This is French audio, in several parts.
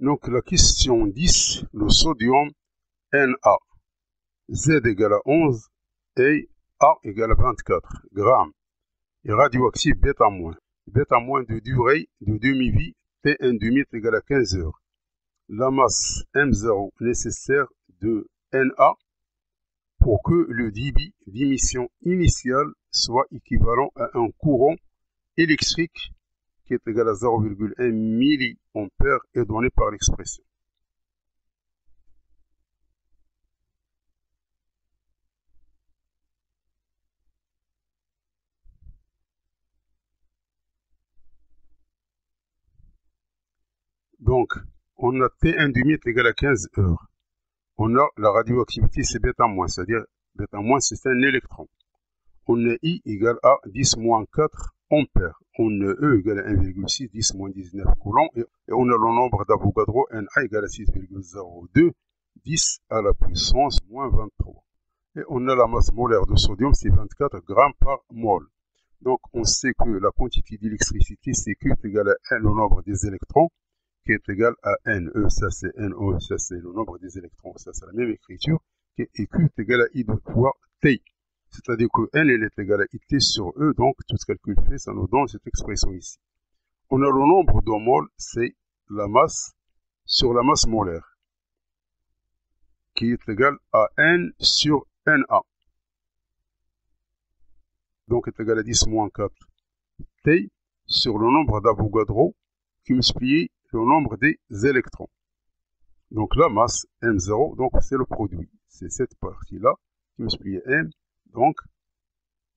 Donc la question 10, le sodium Na, Z égale à 11 et A égale à 24 grammes, et radioactif β-. Β- de durée de demi-vie T1 est égal à 15 heures. La masse M0 nécessaire de Na pour que le débit d'émission initial soit équivalent à un courant électrique qui est égal à 0,1 mA est donné par l'expression. Donc, on a T1 est égal à 15 heures. On a la radioactivité, c'est β-, c'est-à-dire β- c'est un électron. On a I égale à 10-4 ampères. On a E égale à 1,6, 10-19 coulombs. Et on a le nombre d'Avogadro, Na égale à 6,02, 10 à la puissance moins 23. Et on a la masse molaire de sodium, c'est 24 grammes par mol. Donc on sait que la quantité d'électricité, c'est Q est égal à 1, le nombre des électrons, qui est égal à NE, ça c'est NO, ça c'est le nombre des électrons, ça c'est la même écriture, et Q est égal à I fois T. C'est-à-dire que N elle est égale à IT sur E, donc tout ce calcul fait, ça nous donne cette expression ici. On a le nombre de moles, c'est la masse sur la masse molaire, qui est égal à N sur Na. Donc est égal à 10-4 T sur le nombre d'Avogadro, qui multiplie le nombre des électrons. Donc la masse M0, donc c'est le produit. C'est cette partie-là qui multiplie M, donc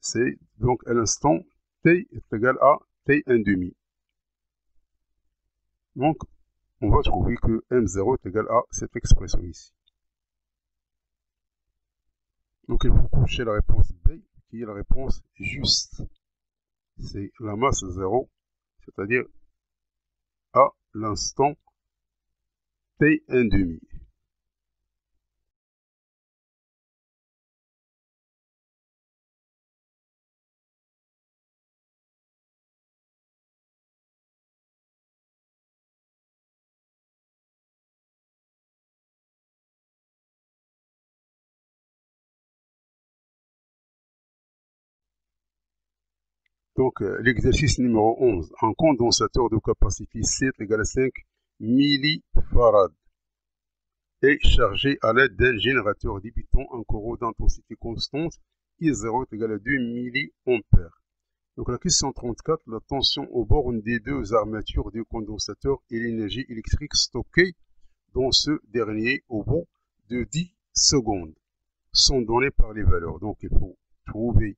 c'est donc à l'instant T est égal à T1 Donc on va trouver que M0 est égal à cette expression ici. Donc il faut coucher la réponse B, qui est la réponse juste. C'est la masse 0, c'est-à-dire à l'instant T1. Donc l'exercice numéro 11, un condensateur de capacité C égale à 5 millifarad est chargé à l'aide d'un générateur débitant un courant d'intensité constante I0 est égal à 2 mA. Donc la question 34, la tension aux bornes des deux armatures du condensateur et l'énergie électrique stockée dans ce dernier au bout de 10 secondes sont données par les valeurs. Donc il faut trouver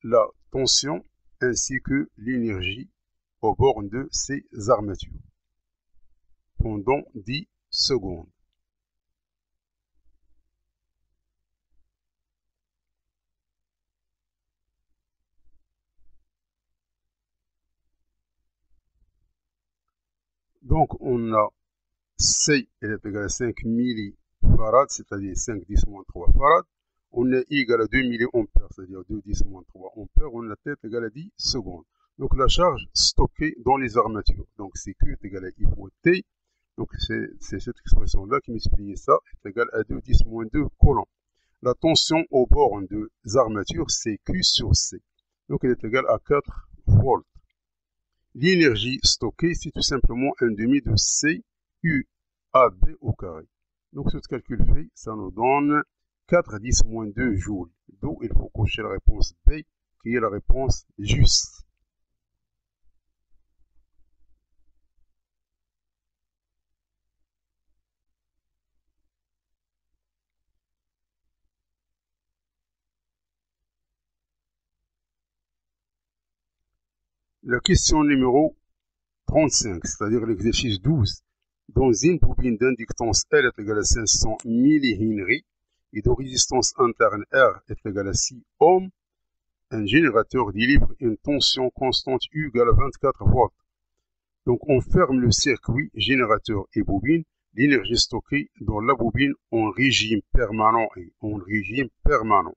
la tension ainsi que l'énergie aux bornes de ces armatures pendant 10 secondes. Donc on a C est égal à 5 millifarad, c'est-à-dire 5 10 moins 3 farad. On a I égale à 2 milliampères, c'est-à-dire 2 10 moins 3 ampères. On a T est égal à 10 secondes. Donc la charge stockée dans les armatures. Donc c'est Q est égal à I fois T. Donc c'est cette expression-là qui m'explique ça, est égal à 2 10 moins 2 coulombs. La tension aux bornes des armatures, c'est Q sur C. Donc elle est égale à 4 volts. L'énergie stockée, c'est tout simplement 1/2 de C U A B au carré. Donc ce calcul fait, ça nous donne 4 10 moins 2 joules. D'où il faut cocher la réponse B, qui est la réponse juste. La question numéro 35, c'est-à-dire l'exercice 12. Dans une bobine d'inductance L est égale à 500 millihenry et de résistance interne R est égale à 6 ohms, un générateur délivre une tension constante U égale à 24 volts. Donc on ferme le circuit générateur et bobine, l'énergie stockée dans la bobine en régime permanent et en régime permanent.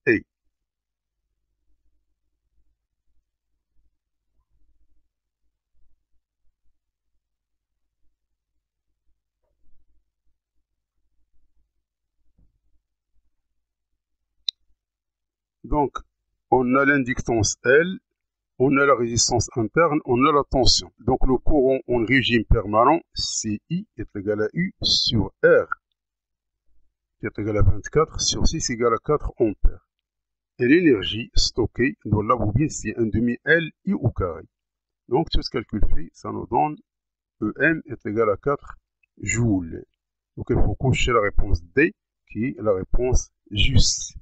Et Donc, on a l'inductance L, on a la résistance interne, on a la tension. Donc, le courant en régime permanent, CI est égal à U sur R, qui est égal à 24 sur 6 égale à 4 ampères. Et l'énergie stockée dans la bobine, c'est 1 demi L I au carré. Donc, tout ce calcul fait, ça nous donne EM est égal à 4 joules. Donc, il faut cocher la réponse D, qui est la réponse juste.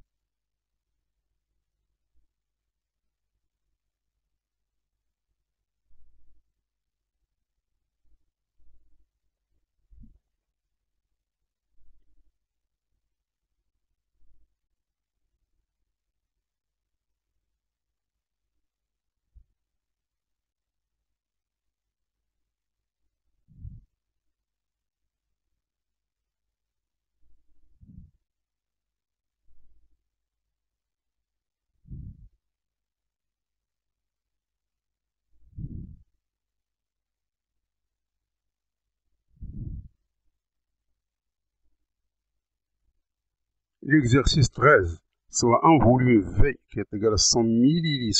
L'exercice 13, soit un volume V qui est égal à 100 ml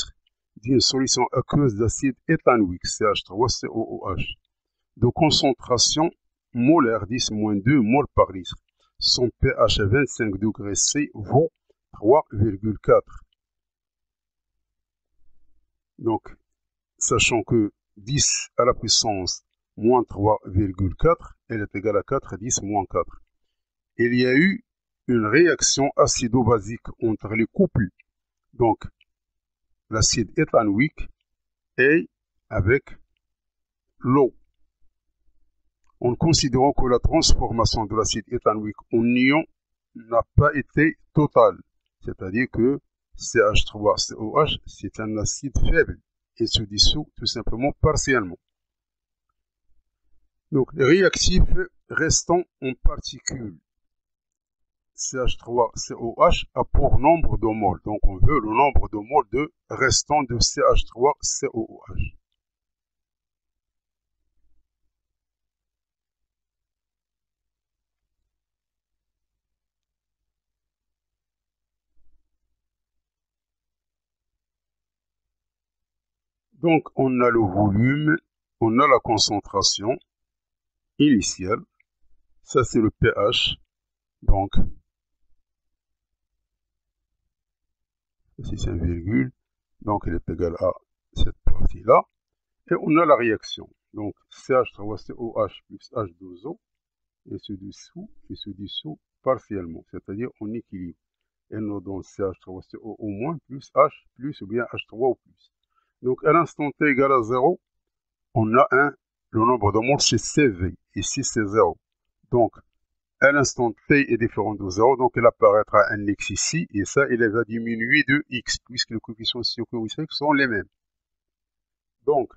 d'une solution aqueuse d'acide éthanoïque, CH3COOH, de concentration molaire 10-2 mol par litre. Son pH à 25 degrés C vaut 3,4. Donc, sachant que 10 à la puissance moins 3,4, elle est égale à 4, 10 moins 4. Il y a eu une réaction acido-basique entre les couples, donc l'acide éthanoïque et avec l'eau. En considérant que la transformation de l'acide éthanoïque en ion n'a pas été totale, c'est-à-dire que CH3COH, c'est un acide faible et se dissout tout simplement partiellement. Donc, les réactifs restants en particules CH3COH a pour nombre de moles. Donc, on veut le nombre de moles de restant de CH3COH. Donc, on a le volume, on a la concentration initiale. Ça, c'est le pH. Donc, c'est un virgule. Donc, il est égal à cette partie-là. Et on a la réaction. Donc, CH3COH plus H2O et se dissout partiellement, c'est-à-dire en équilibre. Et nous donne CH3CO au moins plus H plus ou bien H3 ou plus. Donc, à l'instant T égale à 0, on a le nombre de moles c'est CV. Ici, c'est 0. Donc, à l'instant T est différent de 0, donc il apparaîtra un X ici, et ça, il va diminuer de X, puisque les coefficients stoichiométriques sont les mêmes. Donc,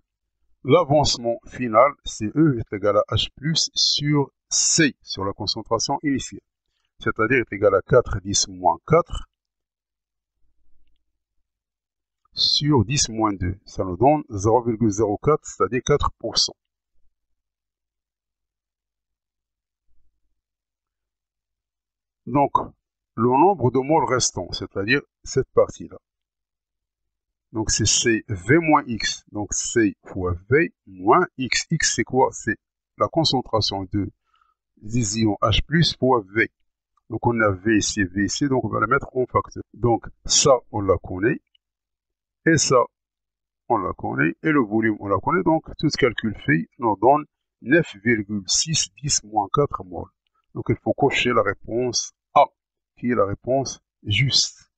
l'avancement final, CE est égal à H plus sur C, sur la concentration initiale. C'est-à-dire est égal à 4, 10 moins 4 sur 10 moins 2. Ça nous donne 0,04, c'est-à-dire 4%. Donc, le nombre de moles restants, c'est-à-dire cette partie-là. Donc, c'est CV moins X. Donc, C fois V moins X. X, c'est quoi? C'est la concentration des ions H plus fois V. Donc, on a V ici, V ici, donc on va la mettre en facteur. Donc, ça, on la connaît. Et ça, on la connaît. Et le volume, on la connaît. Donc, tout ce calcul fait nous donne 9,610 moins 4 moles. Donc, il faut cocher la réponse A, qui est la réponse juste.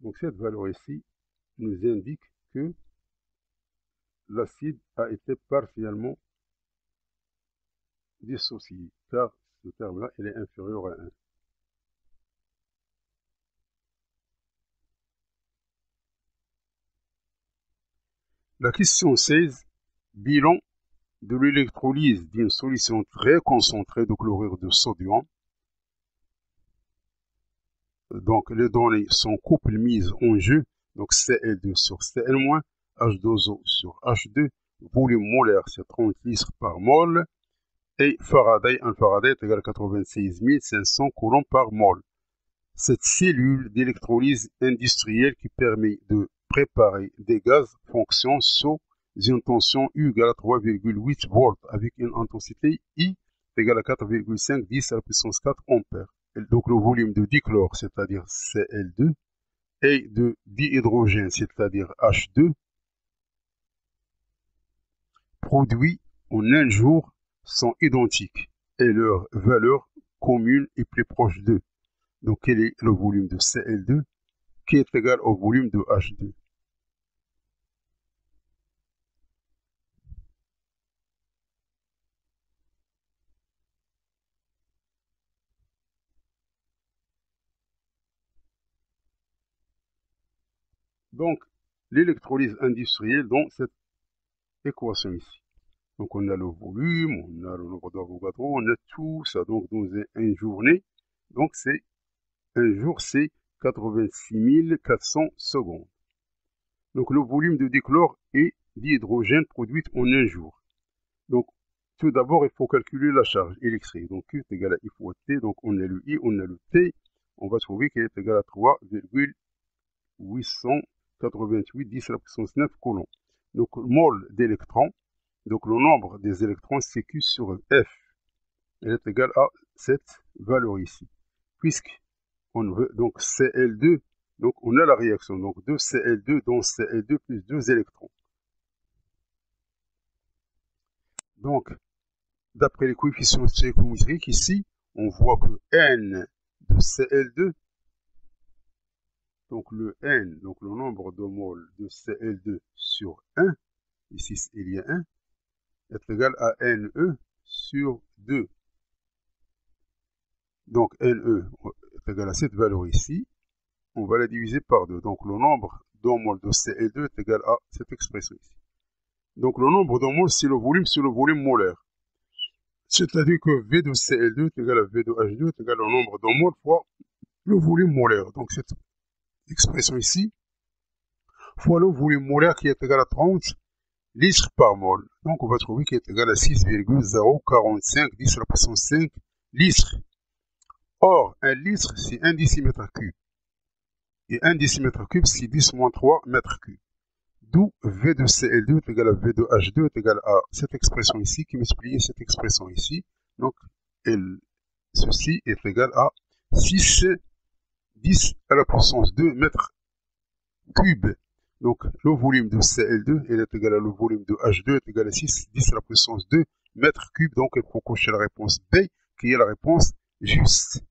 Donc, cette valeur ici nous indique que l'acide a été partiellement dissocié, car ce terme-là, il est inférieur à 1. La question 16 Bilan de l'électrolyse d'une solution très concentrée de chlorure de sodium. Donc les données sont couple mises en jeu, donc Cl2 sur Cl-, H2O sur H2, volume molaire c'est 30 litres par mol, et Faraday, un Faraday est égal à 86 500 coulombs par mol. Cette cellule d'électrolyse industrielle qui permet de préparer des gaz fonctionne sous une tension U égale à 3,8 volts avec une intensité I égale à 4,5 10 à la puissance 4 ampères. Et donc le volume de dichlore, c'est-à-dire Cl2, et de dihydrogène, c'est-à-dire H2, produits en un jour sont identiques et leur valeur commune est plus proche d'eux. Donc quel est le volume de Cl2 qui est égal au volume de H2? Donc l'électrolyse industrielle dans cette équation ici. Donc on a le volume, on a le nombre d'Avogadro, on a tout ça donc dans une journée. Donc c'est un jour, c'est 86 400 secondes. Donc le volume de dichlore et d'hydrogène produit en un jour. Donc tout d'abord, il faut calculer la charge électrique. Donc Q est égal à I fois T. Donc on a le I, on a le T. On va trouver qu'elle est égale à 3,888 10 à la puissance 9 coulombs. Donc mol d'électrons. Donc le nombre des électrons c'est Q sur F. Elle est égale à cette valeur ici. Puisqu'on veut donc Cl2, donc on a la réaction. Donc 2 Cl2 dans Cl2 plus 2 électrons. Donc d'après les coefficients stéréométriques ici, on voit que N de Cl2, donc le N, donc le nombre de moles de Cl2 sur 1, ici il y a 1, est égal à Ne sur 2. Donc Ne est égal à cette valeur ici, on va la diviser par 2. Donc le nombre de moles de Cl2 est égal à cette expression ici. Donc le nombre de moles, c'est le volume molaire. C'est-à-dire que V de Cl2 est égal à V de H2 est égal au nombre de moles fois le volume molaire. Donc cette expression ici, fois le volume molaire qui est égal à 30 litres par mol. Donc on va trouver qu'il est égal à 6,045 10 à la puissance 5 litres. Or, un litre, c'est 1 décimètre cube. Et 1 décimètre cube, c'est 10 moins 3 mètres cubes. D'où V de Cl2 est égal à V de H2 est égal à cette expression ici qui multiplie cette expression ici. Donc, ceci est égal à 6 10 à la puissance 2 mètres cubes. Donc, le volume de Cl2 est égal à le volume de H2 est égal à 6 10 à la puissance 2 mètres cubes. Donc, il faut cocher la réponse B qui est la réponse juste.